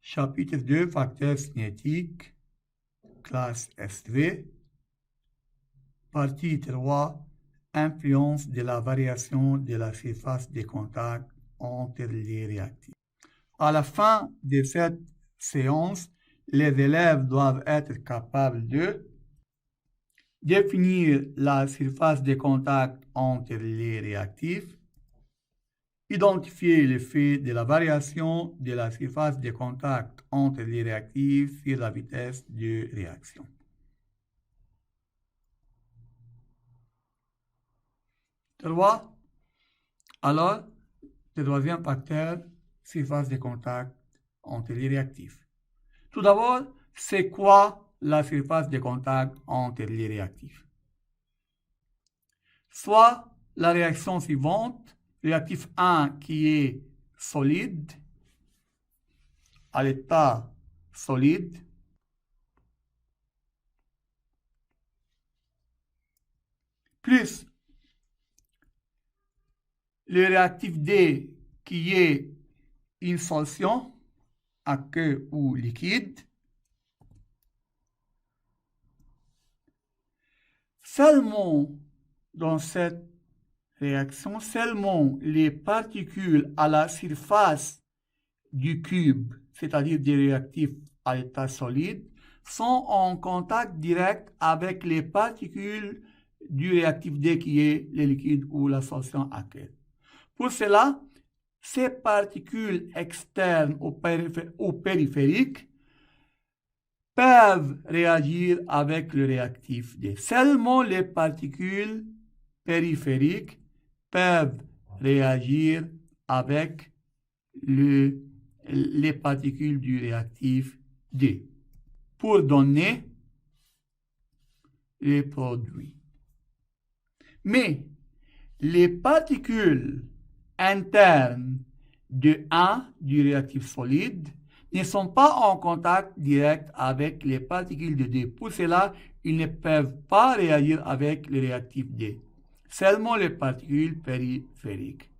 Chapitre 2, facteurs cinétiques, classe SV. Partie 3, influence de la variation de la surface de contact entre les réactifs. À la fin de cette séance, les élèves doivent être capables de définir la surface de contact entre les réactifs, identifier l'effet de la variation de la surface de contact entre les réactifs sur la vitesse de réaction. Alors, le troisième facteur, surface de contact entre les réactifs. Tout d'abord, c'est quoi la surface de contact entre les réactifs? Soit la réaction suivante, réactif 1 qui est solide, à l'état solide, plus le réactif D qui est une solution aqueuse ou liquide. Seulement dans cette réaction, seulement les particules à la surface du cube, c'est-à-dire des réactifs à l'état solide, sont en contact direct avec les particules du réactif D qui est le liquide ou la solution aqueuse. Pour cela, ces particules externes ou périphériques peuvent réagir avec le réactif D. Seulement les particules périphériques peuvent réagir avec les particules du réactif D pour donner les produits. Mais les particules internes de 1 du réactif solide ne sont pas en contact direct avec les particules de D. Pour cela, ils ne peuvent pas réagir avec le réactif D. Seulement les particules périphériques.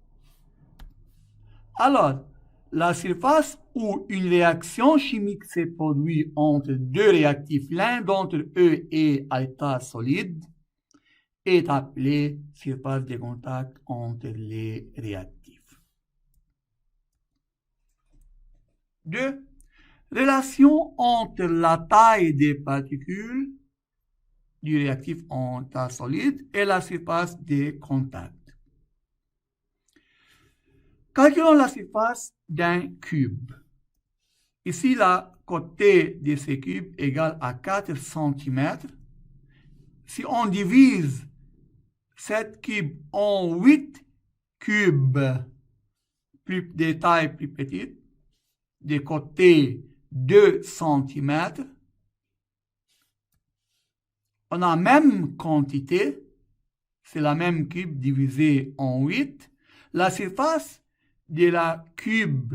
Alors, la surface où une réaction chimique se produit entre deux réactifs, l'un d'entre eux est à l'état solide, est appelée surface de contact entre les réactifs. 2. Relation entre la taille des particules du réactif en état solide et la surface de contact. Calculons la surface d'un cube. Ici, la côté de ce cube égale à 4 cm. Si on divise cette cube en 8 cubes de taille plus petite, de côté 2 cm, on a la même quantité, c'est la même cube divisée en 8. La surface de la cube,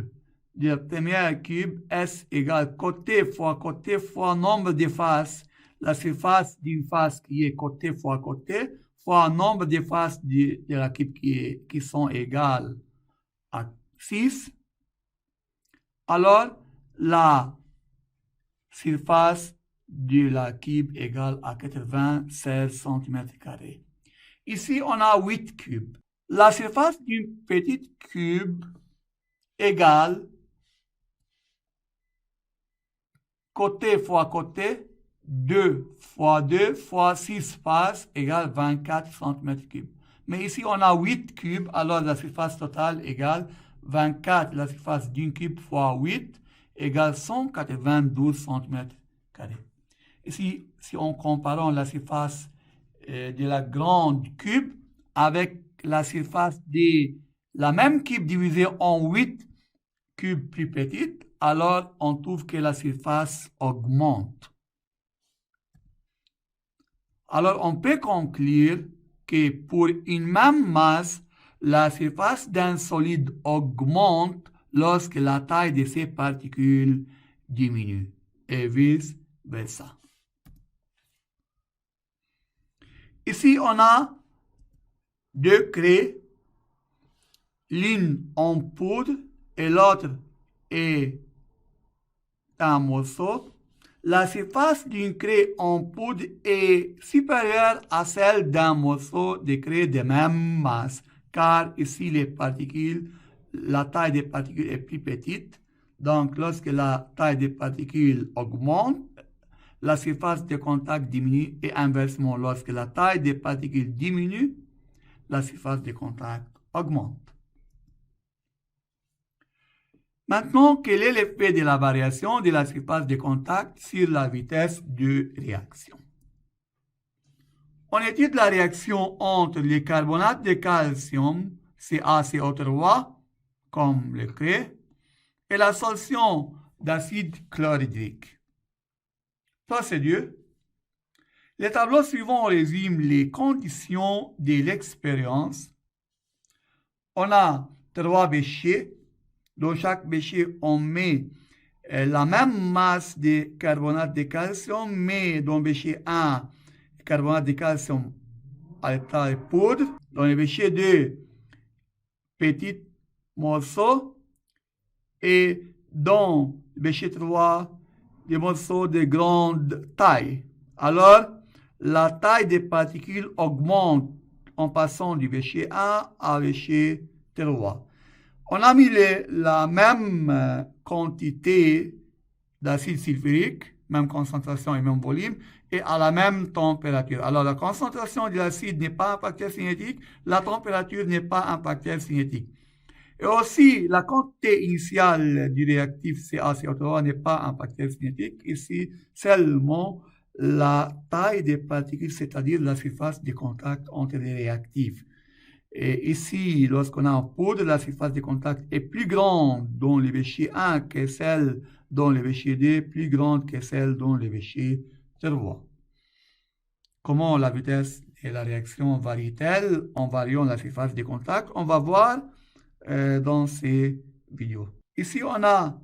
de la première cube, S égale côté fois nombre de faces. La surface d'une face qui est côté fois nombre de faces de la cube qui sont égales à 6. Alors, la surface de la cube égale à 96 cm². Ici, on a 8 cubes. La surface d'une petite cube égale côté fois côté, 2 fois 2 fois 6 faces égale 24 cm3. Mais ici, on a 8 cubes, alors la surface totale égale 24, la surface d'une cube fois 8 égale 192 cm². Ici, si on compare la surface de la grande cube avec la surface de la même cube divisée en 8 cubes plus petites, alors on trouve que la surface augmente. Alors on peut conclure que pour une même masse, la surface d'un solide augmente lorsque la taille de ses particules diminue et vice-versa. Ici, on a deux craies, l'une en poudre et l'autre est d'un morceau, la surface d'une craie en poudre est supérieure à celle d'un morceau de craie de même masse, car ici la taille des particules est plus petite. Donc, lorsque la taille des particules augmente, la surface de contact diminue et inversement, lorsque la taille des particules diminue, la surface de contact augmente. Maintenant, quel est l'effet de la variation de la surface de contact sur la vitesse de réaction? On étudie la réaction entre les carbonates de calcium, CaCO3, comme le craie, et la solution d'acide chlorhydrique. Procédure. Les tableaux suivants résument les conditions de l'expérience. On a 3 béchers. Dans chaque bécher, on met la même masse de carbonate de calcium, mais dans le bécher 1, carbonate de calcium à l'état de poudre. Dans le bécher 2, petits morceaux. Et dans le bécher 3, des morceaux de grande taille. Alors, la taille des particules augmente en passant du bécher 1 à bécher 3. On a mis la même quantité d'acide sulfurique, même concentration et même volume, et à la même température. Alors, la concentration de l'acide n'est pas un facteur cinétique, la température n'est pas un facteur cinétique. Et aussi, la quantité initiale du réactif CaCO3 n'est pas un facteur cinétique. Ici, seulement la taille des particules, c'est-à-dire la surface de contact entre les réactifs. Et ici, lorsqu'on a en poudre, la surface de contact est plus grande dans le bécher 1 que celle dans le bécher 2, plus grande que celle dans le bécher 3. Comment la vitesse de la réaction varie-t-elle en variant la surface de contact? On va voir dans ces vidéos. Ici, on a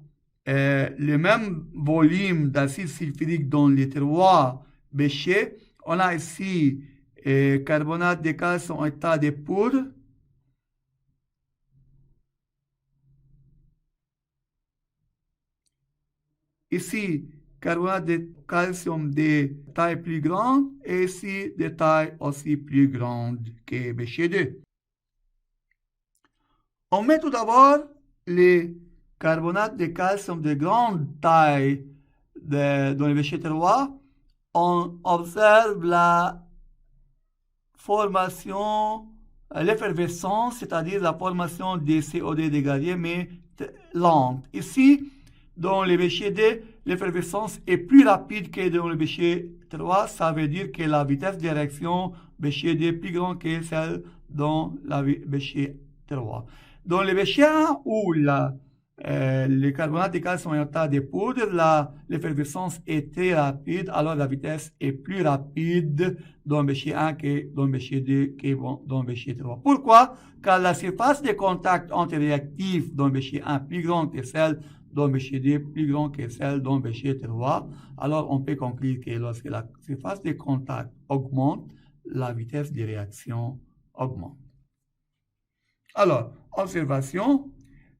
le même volume d'acide sulfurique dans les 3 béchers. On a ici carbonate de calcium en état de poudre. Ici, carbonate de calcium de taille plus grande et ici de taille aussi plus grande que bécher 2. On met tout d'abord les carbonates de calcium de grande taille dans le bécher 3. On observe la formation, l'effervescence, c'est-à-dire la formation des CO2 dégagés, mais lente. Ici, dans le bécher 2, l'effervescence est plus rapide que dans le bécher 3. Ça veut dire que la vitesse de réaction bécher 2 est plus grande que celle dans le bécher 3. Dans le bécher 1, où les carbonates de calcium en état de poudre, l'effervescence est très rapide, alors la vitesse est plus rapide dans le bécher 1 que dans le bécher 2 que dans le bécher 3. Pourquoi? Car la surface de contact entre réactifs dans le bécher 1 plus grande que celle dans le bécher 2, plus grande que celle dans le bécher 3. Alors on peut conclure que lorsque la surface de contact augmente, la vitesse de réaction augmente. Alors, observation.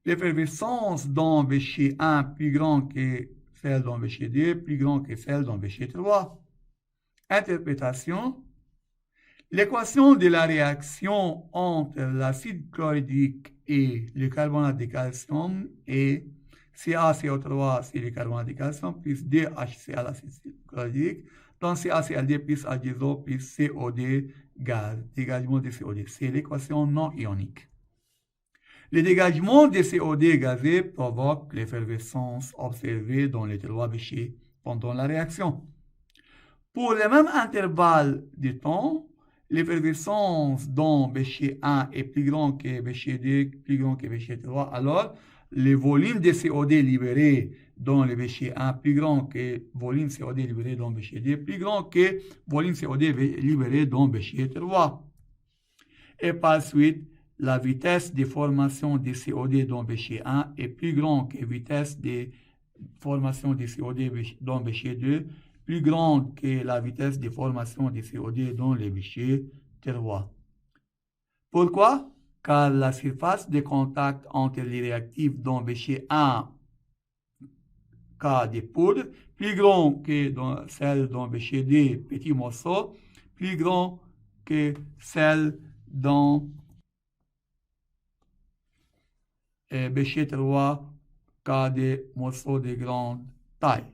L'effervescence dans le bécher 1 plus grande que celle dans le bécher 2, plus grande que celle dans le bécher 3. Interprétation. L'équation de la réaction entre l'acide chlorhydrique et le carbonate de calcium est CaCO3, c'est le carbonate de calcium, plus 2HCl, l'acide chlorhydrique, donc CaCl2 plus H2O plus CO2 gaz, dégagement de CO2. C'est l'équation non ionique. Le dégagement de CO2 gazé provoque l'effervescence observée dans les 3 béchers pendant la réaction. Pour le même intervalle de temps, l'effervescence dans bécher 1 est plus grand que bécher 2, plus grand que bécher 3. Alors, le volume de CO2 libéré dans le bécher 1 plus grand que le volume CO2 libéré dans le bécher 2, plus grand que le volume CO2 libéré dans le bécher 3. Et par suite, la vitesse de formation de CO2 dans bécher 1 est plus grande que la vitesse de formation de CO2 dans bécher 2, plus grande que la vitesse de formation de CO2 dans le bécher 3. Pourquoi? Car la surface de contact entre les réactifs dans bécher 1 K de poudre, plus grand que celle dans bêcher des petits morceaux, plus grand que celle dans bêcher 3 K de morceaux de grande taille.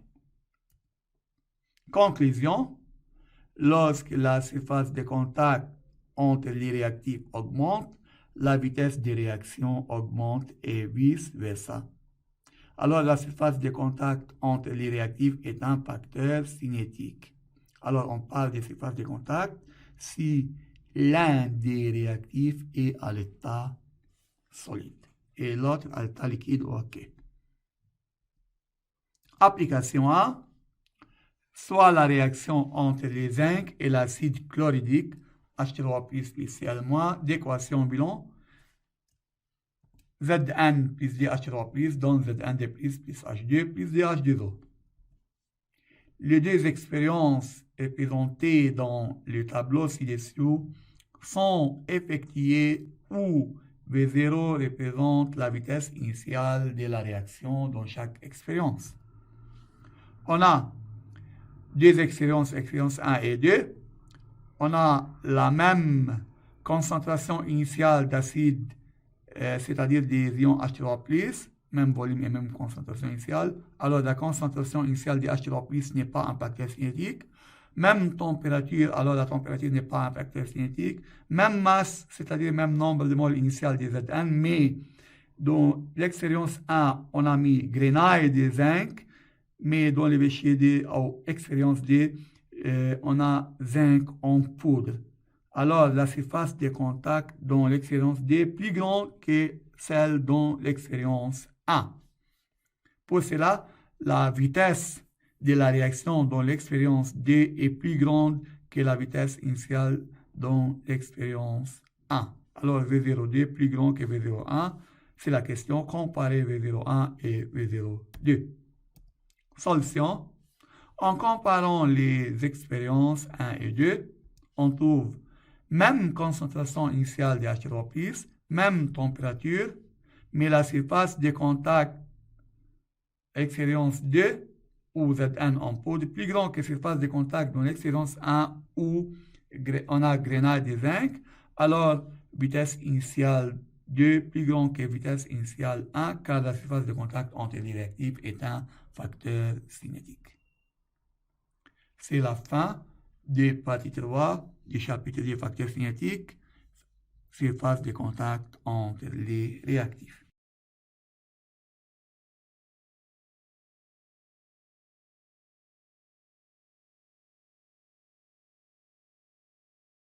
Conclusion, lorsque la surface de contact entre les réactifs augmente, la vitesse de réaction augmente et vice-versa. Alors, la surface de contact entre les réactifs est un facteur cinétique. Alors, on parle de surface de contact si l'un des réactifs est à l'état solide et l'autre à l'état liquide ou aqueux. Application 1. Soit la réaction entre le zinc et l'acide chlorhydrique, H3 plus Cl- d'équation bilan, Zn plus DH3 plus donne Zn plus H2 plus DH2O. Les deux expériences représentées dans le tableau ci-dessous sont effectuées où V0 représente la vitesse initiale de la réaction dans chaque expérience. On a deux expériences, expérience 1 et 2. On a la même concentration initiale d'acide, c'est-à-dire des ions H3+, même volume et même concentration initiale. Alors, la concentration initiale de H3+, n'est pas un facteur cinétique. Même température, alors la température n'est pas un facteur cinétique. Même masse, c'est-à-dire même nombre de moles initial de Zn, mais dans l'expérience 1, on a mis grenaille de zinc, mais dans les bêchers D, ou expérience D, on a zinc en poudre. Alors, la surface de contact dans l'expérience D est plus grande que celle dans l'expérience 1. Pour cela, la vitesse de la réaction dans l'expérience D est plus grande que la vitesse initiale dans l'expérience 1. Alors, V0D plus grand que V01. C'est la question, comparer V01 et V02. Solution. En comparant les expériences 1 et 2, on trouve même concentration initiale de H3+, même température, mais la surface de contact expérience 2 où Zn en poudre plus grand que surface de contact dans l'expérience 1 où on a grenaille de zinc. Alors, vitesse initiale 2 plus grand que vitesse initiale 1 car la surface de contact entre les réactifs est un facteur cinétique. C'est la fin de partie 3 du chapitre des facteurs cinétiques, surface de contact entre les réactifs.